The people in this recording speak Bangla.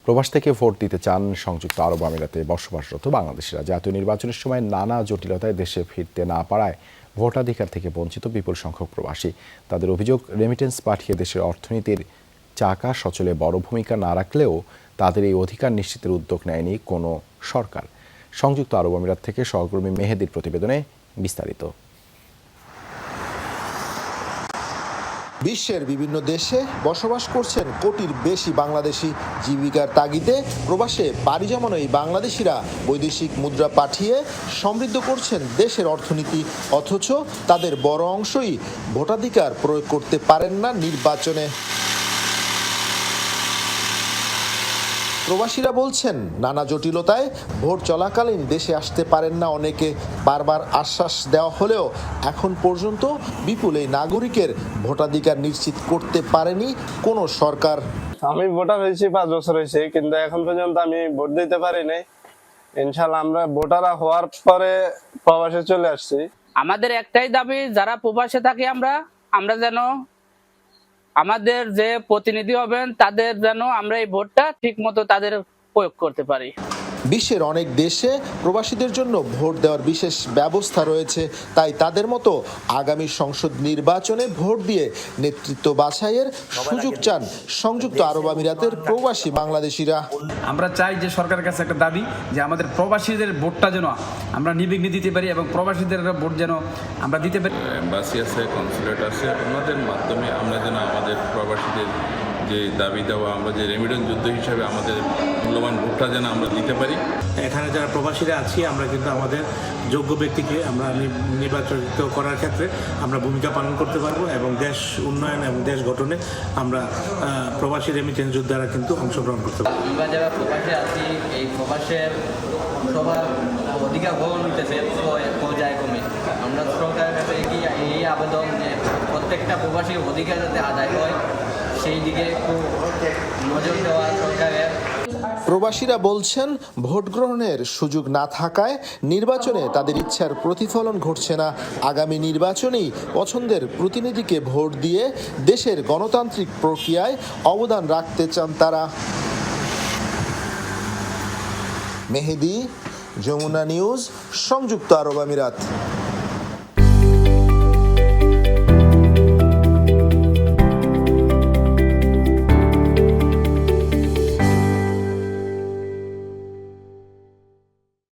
প্রবাস থেকে ভোট দিতে চান সংযুক্ত আরব আমিরাতে বসবাসরত বাংলাদেশিরা। জাতীয় নির্বাচনের সময় নানা জটিলতায় দেশে ফিরতে না পারায় ভোটাধিকার থেকে বঞ্চিত বিপুল সংখ্যক প্রবাসী। তাদের অভিযোগ, রেমিটেন্স পাঠিয়ে দেশের অর্থনীতির চাকা সচলে বড় ভূমিকা না রাখলেও তাদের এই অধিকার নিশ্চিতের উদ্যোগ নেয়নি কোনো সরকার। সংযুক্ত আরব আমিরাত থেকে সহকর্মী মেহেদির প্রতিবেদনে বিস্তারিত। বিশ্বের বিভিন্ন দেশে বসবাস করছেন কোটির বেশি বাংলাদেশি। জীবিকার তাগিদে প্রবাসে পাড়ি জমানো এই বাংলাদেশিরা বৈদেশিক মুদ্রা পাঠিয়ে সমৃদ্ধ করছেন দেশের অর্থনীতি, অথচ তাদের বড় অংশই ভোটাধিকার প্রয়োগ করতে পারেন না নির্বাচনে। প্রবাসীরা বলছেন, নানা জটিলতায় ভোট চলাকালীন দেশে আসতে পারেন না অনেকে। বারবার আশ্বাস দেওয়া হলেও এখন পর্যন্ত বিপুল এই নাগরিকের ভোটাধিকার নিশ্চিত করতে পারেনি কোনো সরকার। আমি ভোটার হয়েছি 5 বছর হয়েছে, কিন্তু এখন পর্যন্ত আমি ভোট দিতে পারিনি। ইনশাআল্লাহ আমরা ভোটার হওয়ার পরে প্রবাসে চলে আসছি। আমাদের একটাই দাবি, যারা প্রবাসে থাকি আমরা যেন আমাদের যে প্রতিনিধি হবেন তাদের যেন আমরা এই ভোটটা ঠিক মতো তাদের প্রয়োগ করতে পারি। বিশ্বের অনেক দেশে প্রবাসীদের জন্য ভোট দেওয়ার বিশেষ ব্যবস্থা রয়েছে, তাই তাদের মতো আগামী সংসদ নির্বাচনে ভোট দিয়ে নেতৃত্ব বাছাইয়ের সুযোগ চান সংযুক্ত আরব আমিরাতের প্রবাসী বাংলাদেশিরা। আমরা চাই যে সরকারের কাছে একটা দাবি যে আমাদের প্রবাসীদের ভোটটা যেন আমরা নির্বিঘ্নে দিতে পারি এবং প্রবাসীদের ভোট যেন আমরা দিতে পারি। এম্বাসি আছে, কনসুলেট আছে, ওনাদের মাধ্যমে আমরা যেন আমাদের প্রবাসীদের যে দাবি দেওয়া, আমরা যে রেমিটেন্স যুদ্ধ হিসাবে আমাদের মূল্যবান ভোটটা যেন আমরা দিতে পারি। এখানে যারা প্রবাসীরা আছি আমরা কিন্তু আমাদের যোগ্য ব্যক্তিকে আমরা নির্বাচিত করার ক্ষেত্রে আমরা ভূমিকা পালন করতে পারবো এবং দেশ উন্নয়ন এবং দেশ গঠনে আমরা প্রবাসী রেমিটেন্স যোদ্ধারা কিন্তু অংশগ্রহণ করতে পারবো। আমরা যারা প্রবাসে আছি, এই প্রবাসের সবার অধিকার গ্রহণ হইতেছে পর্যায়ে কমে। আমরা সরকারের কাছে এই আবেদন যে প্রত্যেকটা প্রবাসীর অধিকার যাতে আদায় হয় সেই দিকে একটু নজর দেওয়া সরকারের। প্রবাসীরা বলছেন, ভোট গ্রহণের সুযোগ না থাকায় নির্বাচনে তাদের ইচ্ছার প্রতিফলন ঘটছে না। আগামী নির্বাচনেই পছন্দের প্রতিনিধিকে ভোট দিয়ে দেশের গণতান্ত্রিক প্রক্রিয়ায় অবদান রাখতে চান তারা। মেহেদি, যমুনা নিউজ, সংযুক্ত আরব আমিরাত।